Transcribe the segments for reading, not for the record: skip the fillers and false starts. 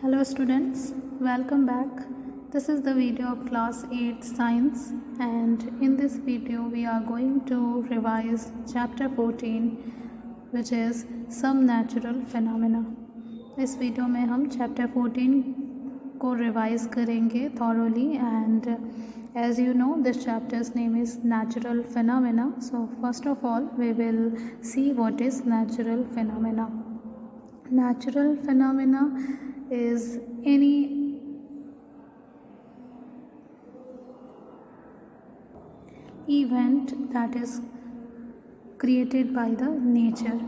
Hello students, welcome back. This is the video of class 8 science, and in this video we are going to revise chapter 14 which is some natural phenomena. इस video में हम chapter 14 को revise करेंगे thoroughly, and as you know this chapter's name is natural phenomena. So first of all we will see what is natural phenomena. Natural phenomena is any event that is created by the nature.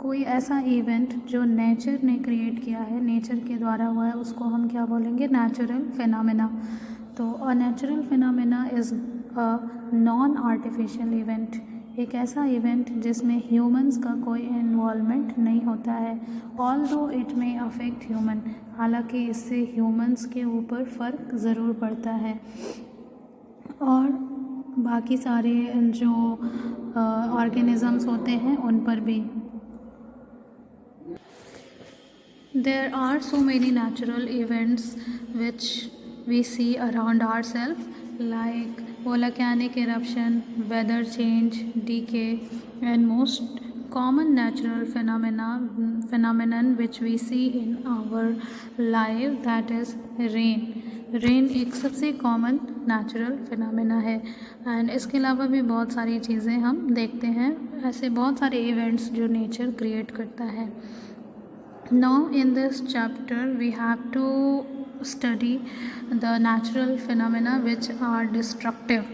कोई ऐसा event जो nature ने create किया है, nature के द्वारा हुआ है, उसको हम क्या बोलेंगे? Natural phenomena. तो a natural phenomena is a non artificial event, एक ऐसा इवेंट जिसमें ह्यूमंस का कोई इन्वॉल्वमेंट नहीं होता है. ऑल्दो इट में अफेक्ट ह्यूमन, हालांकि इससे ह्यूमंस के ऊपर फ़र्क ज़रूर पड़ता है और बाकी सारे जो ऑर्गेनिज़म्स होते हैं उन पर भी. There are so many natural events which we see around ourselves, like volcanic eruption, weather change, decay, and most common natural phenomenon which we see in our life, that is rain. Rain एक सबसे common natural phenomena है, and इसके अलावा भी बहुत सारी चीज़ें हम देखते हैं, ऐसे बहुत सारे इवेंट्स जो नेचर क्रिएट करता है. Now in this chapter we have to study the natural phenomena which are destructive.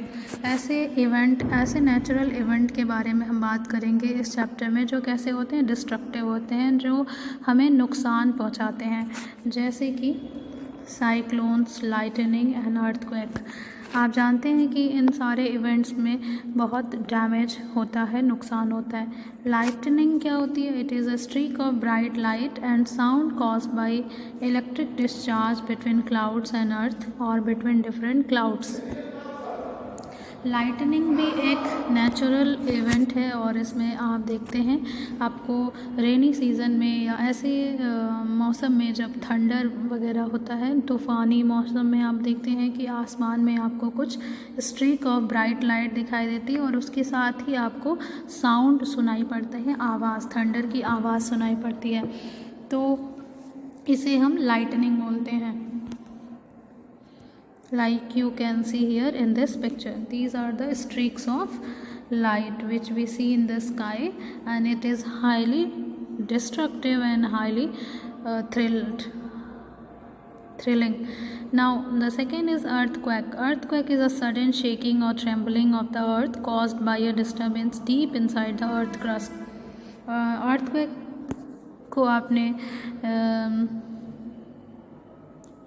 ऐसे इवेंट, ऐसे नेचुरल इवेंट के बारे में हम बात करेंगे इस चैप्टर में जो कैसे होते हैं? डिस्ट्रक्टिव होते हैं, जो हमें नुकसान पहुंचाते हैं, जैसे कि साइक्लोन्स, लाइटनिंग एंड अर्थक्वेक. आप जानते हैं कि इन सारे इवेंट्स में बहुत डैमेज होता है, नुकसान होता है. लाइटनिंग क्या होती है? It is a streak of bright light and sound caused by electric discharge between clouds and earth और बिटवीन डिफरेंट क्लाउड्स. लाइटनिंग भी एक नेचुरल इवेंट है और इसमें आप देखते हैं आपको रेनी सीज़न में या ऐसे मौसम में जब थंडर वगैरह होता है, तूफ़ानी मौसम में आप देखते हैं कि आसमान में आपको कुछ स्ट्रीक ऑफ ब्राइट लाइट दिखाई देती है और उसके साथ ही आपको साउंड सुनाई पड़ता है, आवाज़, थंडर की आवाज़ सुनाई पड़ती है. तो इसे हम लाइटनिंग बोलते हैं. Like you can see here in this picture, these are the streaks of light which we see in the sky, and it is highly destructive and highly thrilling. Now the second is earthquake. Earthquake is a sudden shaking or trembling of the earth caused by a disturbance deep inside the earth crust. Earthquake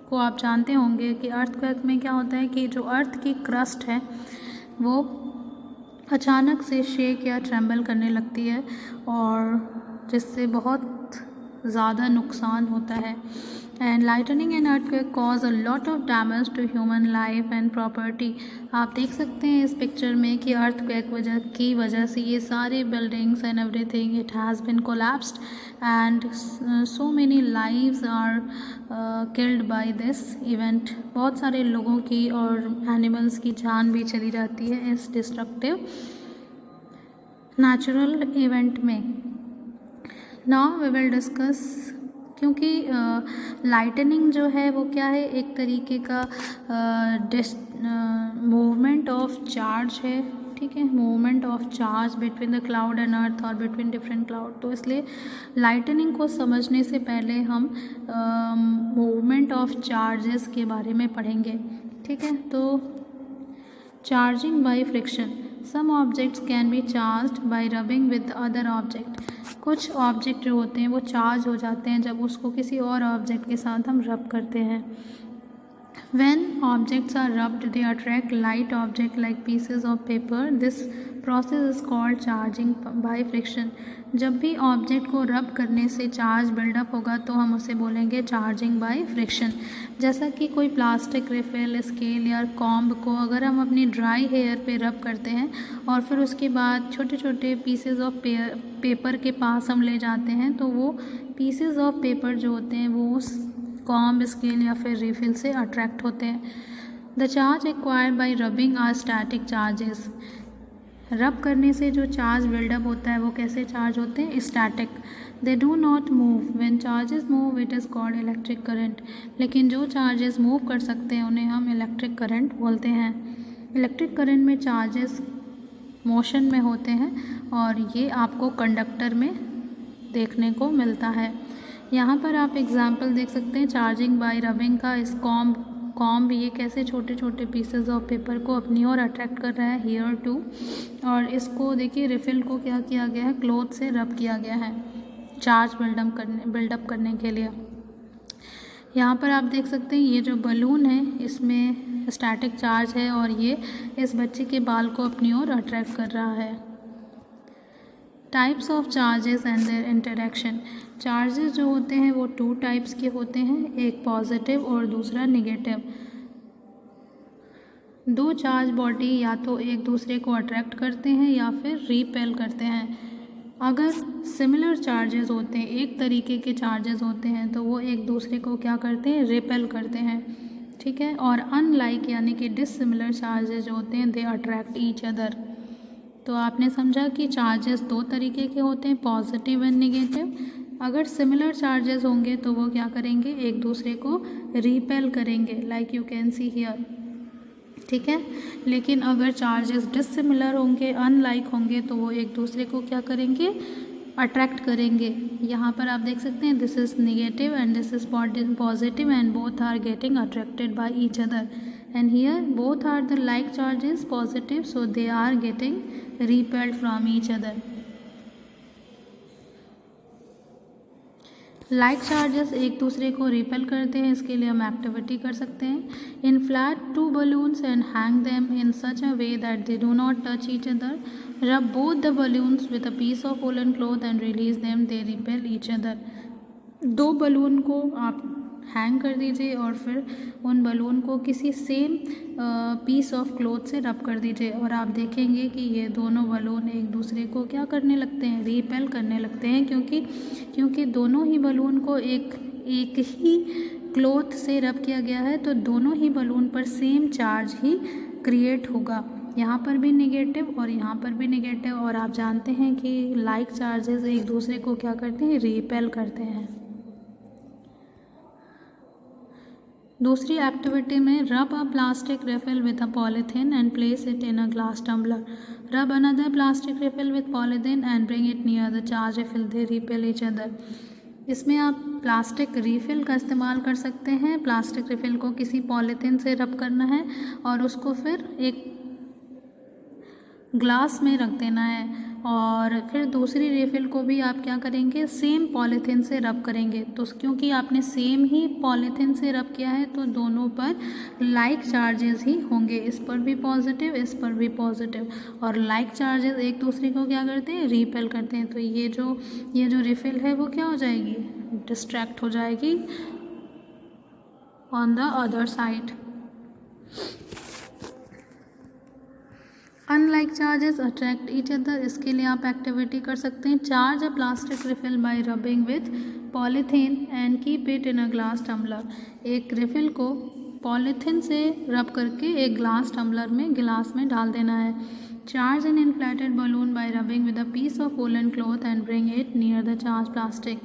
को आप जानते होंगे कि earthquake में क्या होता है कि जो अर्थ की क्रस्ट है वो अचानक से शेक या ट्रेम्बल करने लगती है और जिससे बहुत ज़्यादा नुकसान होता है. And lightning and earthquake cause a lot of damage to human life and property. आप देख सकते हैं इस पिक्चर में कि अर्थक्वेक की वजह से ये सारे buildings and everything it has been collapsed and so many lives are killed by this event. बहुत सारे लोगों की और एनिमल्स की जान भी चली जाती है इस डिस्ट्रक्टिव नेचुरल इवेंट में. नाउ वी विल डिस्कस, क्योंकि लाइटनिंग जो है वो क्या है, एक तरीके का मूवमेंट ऑफ चार्ज है, ठीक है, movement of charge between the cloud and earth और बिटवीन डिफरेंट क्लाउड. तो इसलिए लाइटनिंग को समझने से पहले हम मूवमेंट ऑफ चार्जेस के बारे में पढ़ेंगे, ठीक है. तो charging by friction. Some objects can be charged by rubbing with other object. कुछ ऑब्जेक्ट जो होते हैं वो चार्ज हो जाते हैं जब उसको किसी और ऑब्जेक्ट के साथ हम रब करते हैं. When objects are rubbed, they attract light object like pieces of paper. This process is called charging by friction. जब भी ऑब्जेक्ट को रब करने से चार्ज बिल्डअप होगा तो हम उसे बोलेंगे चार्जिंग बाय फ्रिक्शन. जैसा कि कोई प्लास्टिक रिफिल, स्केल या कॉम्ब को अगर हम अपनी ड्राई हेयर पे रब करते हैं और फिर उसके बाद छोटे छोटे पीसेज ऑफ पेपर के पास हम ले जाते हैं तो वो पीसेज ऑफ पेपर जो होते हैं वो उस कॉम्ब, स्केल या फिर रिफिल से अट्रैक्ट होते हैं। The charge acquired by rubbing are static charges. Rub करने से जो चार्ज बिल्डअप होता है वो कैसे चार्ज होते हैं? Static. They do not move. When charges move it is called electric current. लेकिन जो चार्जेस मूव कर सकते हैं उन्हें हम इलेक्ट्रिक करंट बोलते हैं। इलेक्ट्रिक करंट में चार्जेस मोशन में होते हैं और ये आपको कंडक्टर में देखने को मिलता है। यहाँ पर आप एग्जाम्पल देख सकते हैं चार्जिंग बाय रबिंग का। इस कॉम्ब ये कैसे छोटे छोटे पीसेज ऑफ पेपर को अपनी ओर अट्रैक्ट कर रहा है, हियर टू। और इसको देखिए रिफिल को क्या किया गया है, क्लॉथ से रब किया गया है चार्ज बिल्डअप करने के लिए। यहाँ पर आप देख सकते हैं ये जो बलून है इसमें स्टैटिक चार्ज है और ये इस बच्चे के बाल को अपनी ओर अट्रैक्ट कर रहा है। Types of charges and there interaction. Charges जो होते हैं वो 2 टाइप्स के होते हैं, एक पॉजिटिव और दूसरा निगेटिव। 2 चार्ज बॉडी या तो एक दूसरे को अट्रैक्ट करते हैं या फिर रिपेल करते हैं। अगर सिमिलर चार्जेस होते हैं, एक तरीके के चार्जेस होते हैं, तो वो एक दूसरे को क्या करते हैं, रिपेल करते हैं, ठीक है। और अनलाइक यानी कि डिससिमिलर चार्जेस जो होते हैं दे अट्रैक्ट ईच अदर। तो आपने समझा कि चार्जेस 2 तरीके के होते हैं, पॉजिटिव एंड निगेटिव। अगर सिमिलर चार्जेस होंगे तो वो क्या करेंगे, एक दूसरे को रिपेल करेंगे, like you can see here, ठीक है। लेकिन अगर चार्जेस डिससिमिलर होंगे, अनलाइक होंगे, तो वो एक दूसरे को क्या करेंगे, अट्रैक्ट करेंगे। यहाँ पर आप देख सकते हैं this is negative and this is positive and both are getting attracted by each other. And here both are the like charges positive, so they are getting repelled from each other. Like charges एक दूसरे को repel करते हैं, इसके लिए हम activity कर सकते हैं। Inflate 2 balloons and hang them in such a way that they do not touch each other. Rub both the balloons with a piece of woolen cloth and release them, they repel each other. 2 balloon को आप hang कर दीजिए और फिर उन balloon को किसी same piece of cloth से रब कर दीजिए और आप देखेंगे कि ये दोनों बलून एक दूसरे को क्या करने लगते हैं, रिपेल करने लगते हैं, क्योंकि दोनों ही बलून को एक ही क्लॉथ से रब किया गया है, तो दोनों ही बलून पर सेम चार्ज ही क्रिएट होगा। यहाँ पर भी नेगेटिव और यहाँ पर भी नेगेटिव। और आप जानते हैं कि लाइक चार्जेस एक दूसरे को क्या करते हैं, रिपेल करते हैं। दूसरी एक्टिविटी में rub a plastic refill with a polythene and place it in a glass tumbler. Rub another plastic refill with polythene and bring it near the charge refill, they repel each other. इसमें आप plastic refill का इस्तेमाल कर सकते हैं। Plastic refill को किसी polythene से रब करना है और उसको फिर एक ग्लास में रख देना है और फिर दूसरी रिफिल को भी आप क्या करेंगे, सेम पॉलीथीन से रब करेंगे। तो क्योंकि आपने सेम ही पॉलीथीन से रब किया है तो दोनों पर लाइक चार्जेस ही होंगे, इस पर भी पॉजिटिव, इस पर भी पॉजिटिव। और लाइक चार्जेस एक दूसरे को क्या करते हैं, रिपेल करते हैं। तो ये जो रिफिल है वो क्या हो जाएगी, डिस्ट्रैक्ट हो जाएगी on the other side. Unlike charges attract each other, इसके लिए आप एक्टिविटी कर सकते हैं। Charge a plastic refill by rubbing with polythene and keep it in a glass tumbler. एक रिफिल को पॉलीथीन से रब करके एक गिलास में डाल देना है। Charge an inflated balloon by rubbing with a piece of woollen cloth and bring it near the charge plastic.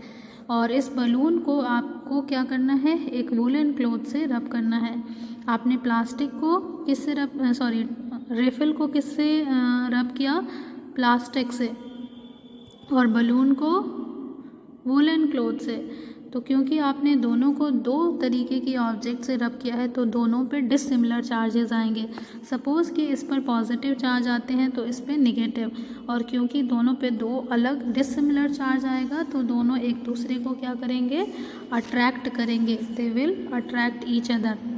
और इस बलून को आपको क्या करना है, एक वूलन क्लॉथ से रब करना है। आपने प्लास्टिक को किससे रिफिल को किससे रब किया, प्लास्टिक से, और बलून को वूलन क्लॉथ से। तो क्योंकि आपने दोनों को 2 तरीके की ऑब्जेक्ट से रब किया है तो दोनों पे डिससिमिलर चार्जेस आएंगे। सपोज़ कि इस पर पॉजिटिव चार्ज आते हैं तो इस पे निगेटिव, और क्योंकि दोनों पे 2 अलग डिससिमिलर चार्ज आएगा तो दोनों एक दूसरे को क्या करेंगे, अट्रैक्ट करेंगे। They will attract each other.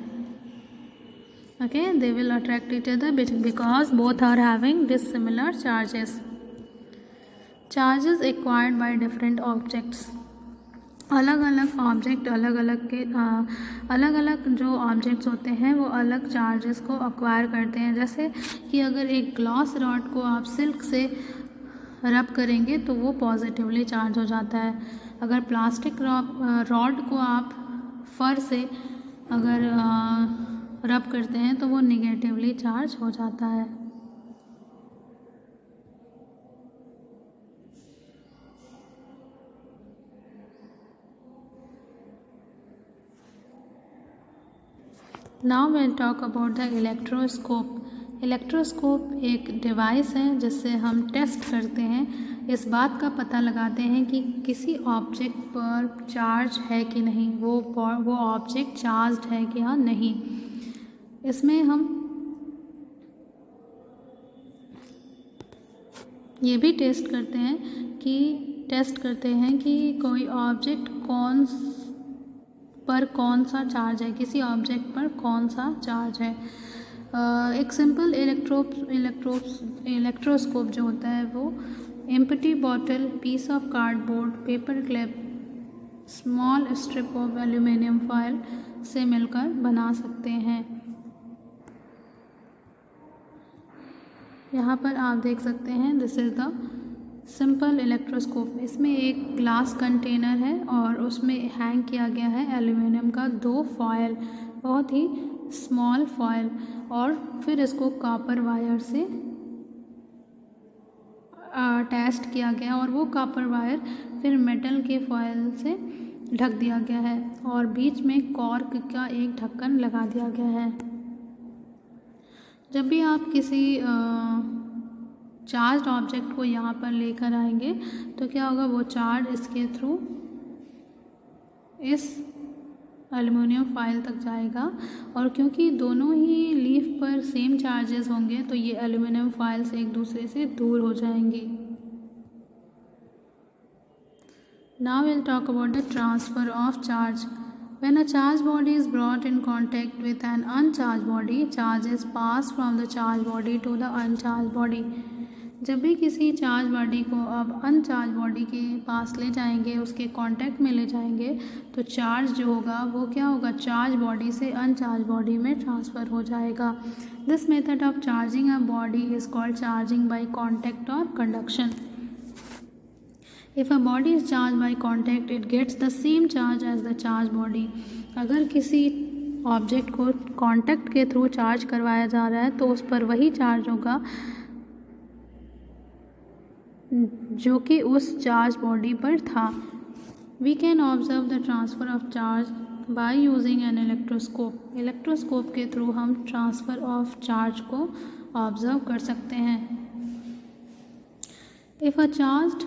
Okay, they will attract each other because both are having dissimilar charges. Charges acquired by different objects. अलग अलग ऑब्जेक्ट अलग अलग जो ऑब्जेक्ट्स होते हैं वो अलग चार्जेस को अक्वायर करते हैं। जैसे कि अगर एक ग्लास रॉड को आप सिल्क से रब करेंगे तो वो पॉजिटिवली चार्ज हो जाता है। अगर प्लास्टिक रॉड को आप फर से अगर रब करते हैं तो वो निगेटिवली चार्ज हो जाता है। Now we'll talk about the electroscope. Electroscope एक डिवाइस है जिससे हम टेस्ट करते हैं, इस बात का पता लगाते हैं कि किसी ऑब्जेक्ट पर चार्ज है कि नहीं, वो ऑब्जेक्ट चार्ज है कि हाँ नहीं। इसमें हम ये भी टेस्ट करते हैं कि कोई ऑब्जेक्ट कौन सा चार्ज है, किसी ऑब्जेक्ट पर कौन सा चार्ज है। एक सिंपल इलेक्ट्रोस्कोप जो होता है वो empty bottle, piece of cardboard, paper clip, small strip of aluminium foil से मिलकर बना सकते हैं। यहाँ पर आप देख सकते हैं this is the simple electroscope. इसमें एक ग्लास कंटेनर है और उसमें हैंग किया गया है एल्यूमिनियम का 2 फॉयल, बहुत ही स्मॉल फॉयल, और फिर इसको कॉपर वायर से अटैच्ड किया गया और वो कॉपर वायर फिर मेटल के फॉयल से ढक दिया गया है और बीच में कॉर्क का एक ढक्कन लगा दिया गया है। जब भी आप किसी चार्ज ऑब्जेक्ट को यहाँ पर लेकर आएंगे तो क्या होगा, वो चार्ज इसके थ्रू इस एल्युमिनियम फॉयल तक जाएगा और क्योंकि दोनों ही लीफ पर सेम चार्जेस होंगे तो ये एल्युमिनियम फॉयल से एक दूसरे से दूर हो जाएंगी। Now will talk about the transfer of charge. When a charged body is brought in contact with an uncharged body, charges pass from the charged body to the uncharged body. जब भी किसी चार्ज बॉडी को आप uncharged body के पास ले जाएंगे, उसके contact में ले जाएंगे, तो चार्ज जो होगा वो क्या होगा, चार्ज बॉडी से अनचार्ज बॉडी में ट्रांसफ़र हो जाएगा। This method of charging a body is called charging by contact और conduction. If a body is charged by contact, it gets the same charge as the charged body. अगर किसी object को contact के through charge करवाया जा रहा है तो उस पर वही चार्ज होगा जो कि उस चार्ज बॉडी पर था। We can observe the transfer of charge by using an electroscope. Electroscope के थ्रू हम ट्रांसफ़र ऑफ चार्ज को ऑब्जर्व कर सकते हैं। If a charged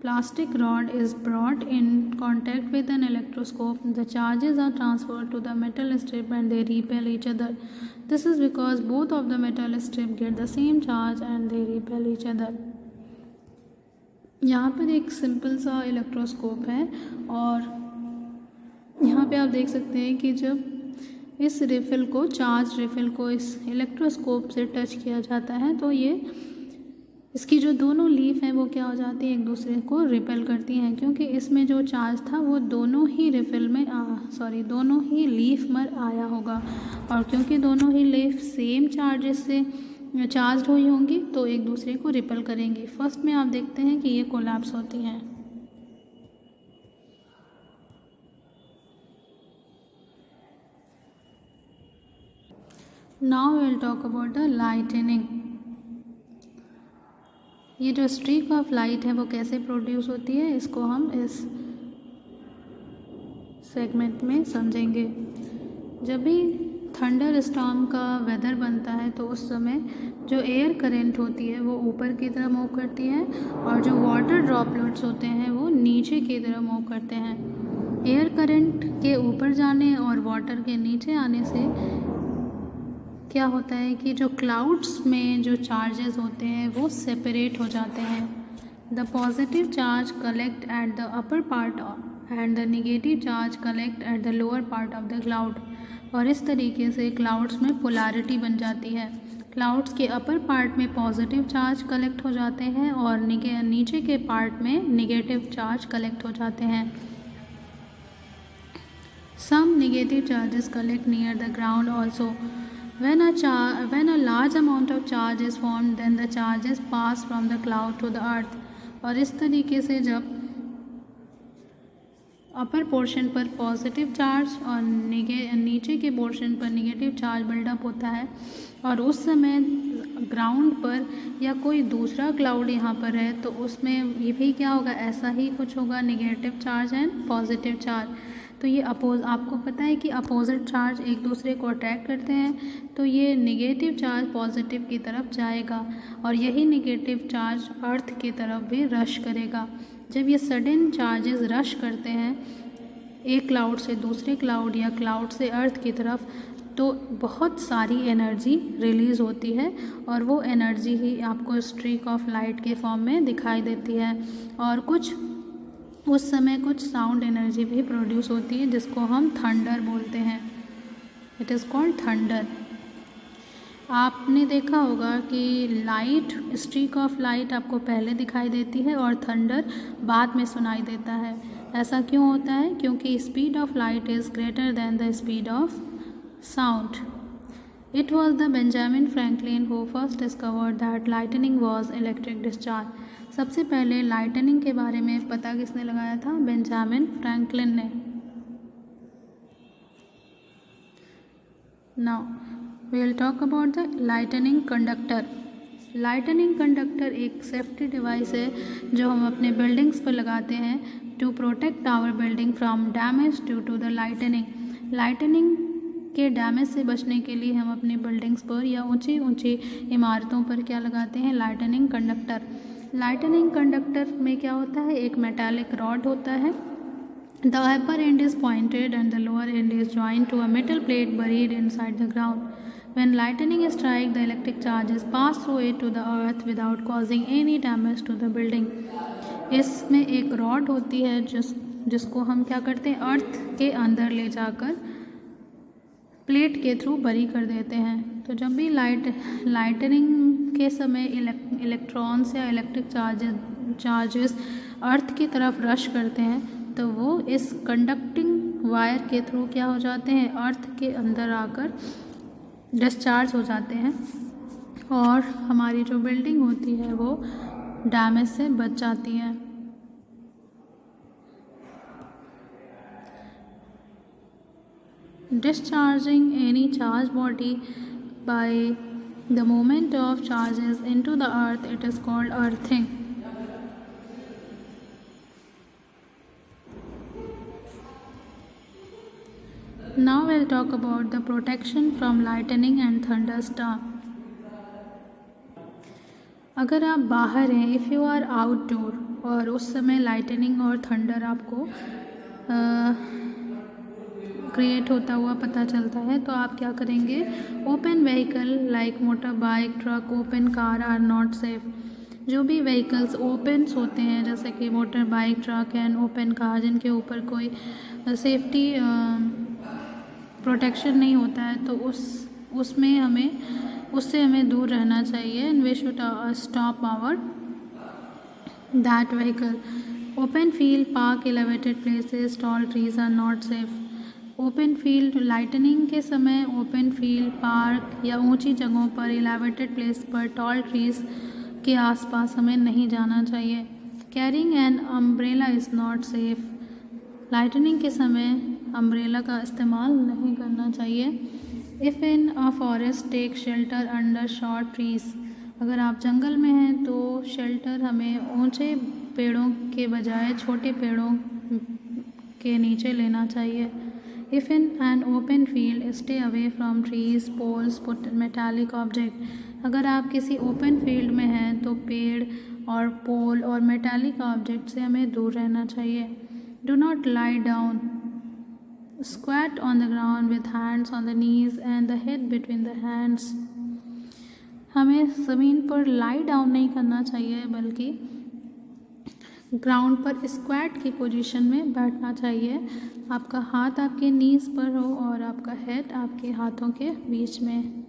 plastic rod is brought in contact with an electroscope, the charges are transferred to the metal strip and they repel each other. This is because both of the metal strip get the same charge and they repel each other. यहाँ पर एक simple सा electroscope है और यहाँ पे आप देख सकते हैं कि जब इस रिफिल को, चार्ज रिफिल को इस इलेक्ट्रोस्कोप से टच किया जाता है तो ये इसकी जो दोनों लीफ हैं वो क्या हो जाती है, एक दूसरे को रिपेल करती हैं, क्योंकि इसमें जो चार्ज था वो दोनों ही रिफिल में दोनों ही लीफ में आया होगा और क्योंकि दोनों ही लीफ सेम चार्जेस से चार्ज हुई होंगी तो एक दूसरे को रिपेल करेंगी। फर्स्ट में आप देखते हैं कि ये कोलैप्स होती हैं। Now will talk about the lightning. ये जो स्ट्रीक ऑफ लाइट है वो कैसे प्रोड्यूस होती है, इसको हम इस सेगमेंट में समझेंगे। जब भी थंडर स्टॉर्म का वेदर बनता है तो उस समय जो एयर करंट होती है वो ऊपर की तरफ मूव करती है और जो वाटर ड्रॉपलेट्स होते हैं वो नीचे की तरफ मूव करते हैं। एयर करंट के ऊपर जाने और वाटर के नीचे आने से क्या होता है कि जो क्लाउड्स में जो चार्जेस होते हैं वो सेपरेट हो जाते हैं। The positive charge collect at the upper part and the negative charge collect at the lower part of the cloud. और इस तरीके से क्लाउड्स में पोलैरिटी बन जाती है। क्लाउड्स के अपर पार्ट में पॉजिटिव चार्ज कलेक्ट हो जाते हैं और नीचे के पार्ट में नेगेटिव चार्ज कलेक्ट हो जाते हैं। Some negative charges collect near the ground also. When a large amount of charge is formed, then the charges pass from the cloud to the earth. और इस तरीके से जब अपर पोर्शन पर positive charge और नीचे के पोर्शन पर निगेटिव चार्ज बिल्डअप होता है, और उस समय ग्राउंड पर या कोई दूसरा क्लाउड यहाँ पर है तो उसमें ये भी क्या होगा, ऐसा ही कुछ होगा, negative charge and positive charge. तो ये आपको पता है कि अपोजिट चार्ज एक दूसरे को अट्रैक्ट करते हैं, तो ये निगेटिव चार्ज पॉजिटिव की तरफ जाएगा और यही निगेटिव चार्ज अर्थ की तरफ भी रश करेगा। जब ये सडन चार्जेस रश करते हैं एक क्लाउड से दूसरे क्लाउड या क्लाउड से अर्थ की तरफ, तो बहुत सारी एनर्जी रिलीज़ होती है और वो एनर्जी ही आपको स्ट्रीक ऑफ लाइट के फॉर्म में दिखाई देती है, और उस समय कुछ साउंड एनर्जी भी प्रोड्यूस होती है जिसको हम थंडर बोलते हैं। It is called thunder. आपने देखा होगा कि लाइट, स्ट्रीक ऑफ लाइट आपको पहले दिखाई देती है और थंडर बाद में सुनाई देता है। ऐसा क्यों होता है? क्योंकि speed of light is greater than the speed of sound. It was the Benjamin Franklin who first discovered that lightning was electric discharge. सबसे पहले लाइटनिंग के बारे में पता किसने लगाया था? बेंजामिन फ्रैंकलिन ने। Now we will talk about the lightning conductor. Lightning conductor एक सेफ्टी डिवाइस है जो हम अपने बिल्डिंग्स पर लगाते हैं to protect our building from damage due to the lightning. Lightning के डैमेज से बचने के लिए हम अपनी बिल्डिंग्स पर या ऊंची ऊंची इमारतों पर क्या लगाते हैं? Lightning conductor. लाइटनिंग कंडक्टर में क्या होता है? एक मेटालिक रॉड होता है। The upper end is pointed and the lower end is joint to a metal plate buried inside the ground. When lightning strikes, the electric charges pass through it to the earth without causing any damage to the building. इसमें एक rod होती है जिसको हम क्या करते हैं? अर्थ के अंदर ले जाकर प्लेट के थ्रू बरी कर देते हैं। तो जब भी लाइटनिंग के समय इलेक्ट्रॉन्स या इलेक्ट्रिक चार्जेस अर्थ की तरफ रश करते हैं तो वो इस कंडक्टिंग वायर के थ्रू क्या हो जाते हैं? अर्थ के अंदर आकर डिस्चार्ज हो जाते हैं और हमारी जो बिल्डिंग होती है वो डैमेज से बच जाती है। Discharging any charged body by the movement of charges into the earth, it is called earthing. Now we'll talk about the protection from lightning and thunderstorm. अगर आप बाहर हैं, इफ़ यू आर आउटडोर और उस समय लाइटनिंग और thunder आपको create होता हुआ पता चलता है तो आप क्या करेंगे? Open vehicle like motorbike, truck, open car are not safe. जो भी व्हीकल्स ओपन्स होते हैं जैसे कि motorbike, truck and open car, जिनके ऊपर कोई सेफ्टी प्रोटेक्शन नहीं होता है तो उससे हमें दूर रहना चाहिए। And we should stop our that vehicle. Open field, park, elevated places, tall trees are not safe. Open field, lightning के समय ओपन फील्ड, पार्क या ऊंची जगहों पर, एलिवेटेड प्लेस पर, टॉल ट्रीज के आसपास हमें नहीं जाना चाहिए। Carrying an umbrella is not safe. Lightning के समय अम्ब्रेला का इस्तेमाल नहीं करना चाहिए। If in a forest, take shelter under short trees. अगर आप जंगल में हैं तो शेल्टर हमें ऊंचे पेड़ों के बजाय छोटे पेड़ों के नीचे लेना चाहिए। If in an open field, stay away from trees, poles, metallic object. अगर आप किसी ओपन फील्ड में हैं तो पेड़ और पोल और मेटालिक ऑब्जेक्ट से हमें दूर रहना चाहिए। Do not lie down, squat on the ground with hands on the knees and the head between the hands. हमें ज़मीन पर लाई डाउन नहीं करना चाहिए बल्कि ग्राउंड पर स्क्वाट की पोजीशन में बैठना चाहिए। आपका हाथ आपके नीज पर हो और आपका हेड आपके हाथों के बीच में।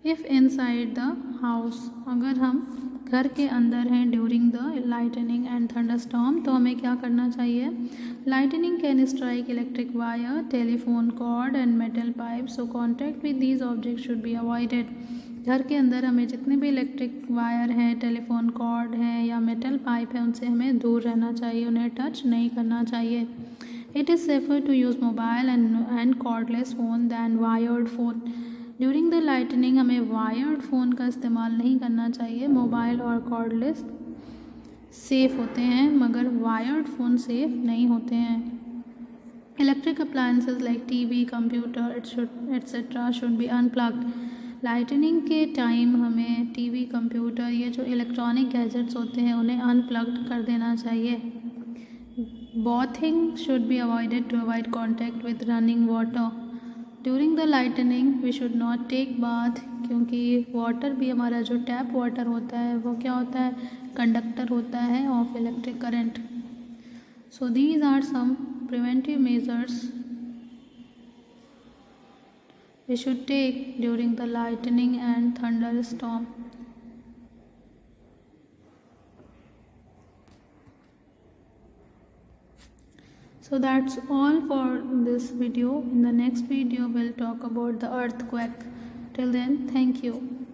इफ़ इनसाइड द हाउस, अगर हम घर के अंदर हैं during the lightning and thunderstorm तो हमें क्या करना चाहिए? Lightning can strike electric wire, telephone cord and metal pipe, so contact with these object should be avoided. घर के अंदर हमें जितने भी इलेक्ट्रिक वायर हैं, टेलीफोन कॉर्ड हैं या मेटल पाइप है, उनसे हमें दूर रहना चाहिए, उन्हें टच नहीं करना चाहिए. It is safer to use mobile and cordless phone than wired phone. During the lightning हमें वायर्ड फ़ोन का इस्तेमाल नहीं करना चाहिए. मोबाइल और कॉर्डलेस सेफ़ होते हैं मगर वायर्ड फ़ोन सेफ़ नहीं होते हैं. Electric appliances like TV, computer etcetera should be unplugged. Lightning के टाइम हमें टीवी, कंप्यूटर, ये जो इलेक्ट्रॉनिक गैजेट्स होते हैं उन्हें अनप्लग्ड कर देना चाहिए. Bathing should be avoided to avoid contact with running water. During the lightning we should not take bath क्योंकि वाटर भी हमारा जो टैप वाटर होता है वो क्या होता है, कंडक्टर होता है of electric current. So these are some preventive measures we should take during the lightning and thunderstorm. So that's all for this video. In the next video we'll talk about the earthquake. Till then, thank you.